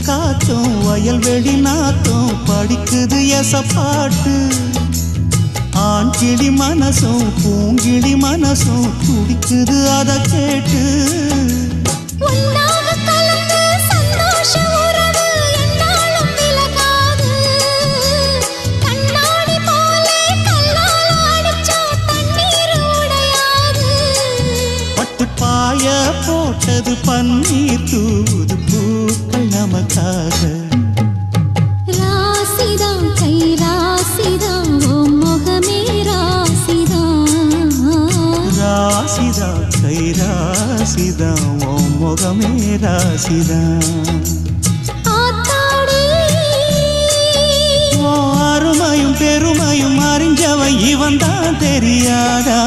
காத்தும் வயல்வெளி நாத்தும் படிக்குது எசப்பாட்டு ஆண் கிளி மனசும் பூங்கிளி மனசும் துடிக்குது அத கேட்டு பாய போட்டது பன்னீர் தூது பூக்கள் நமக்காக ராசிதான் கை ராசிதான் ஓ முகமே ராசிதான் ராசிதான் கை ராசிதான் ஓ முகமே ராசிதான் அருமையும் பெருமையும் அறிஞ்சவன் இவன் தான் தெரியாதா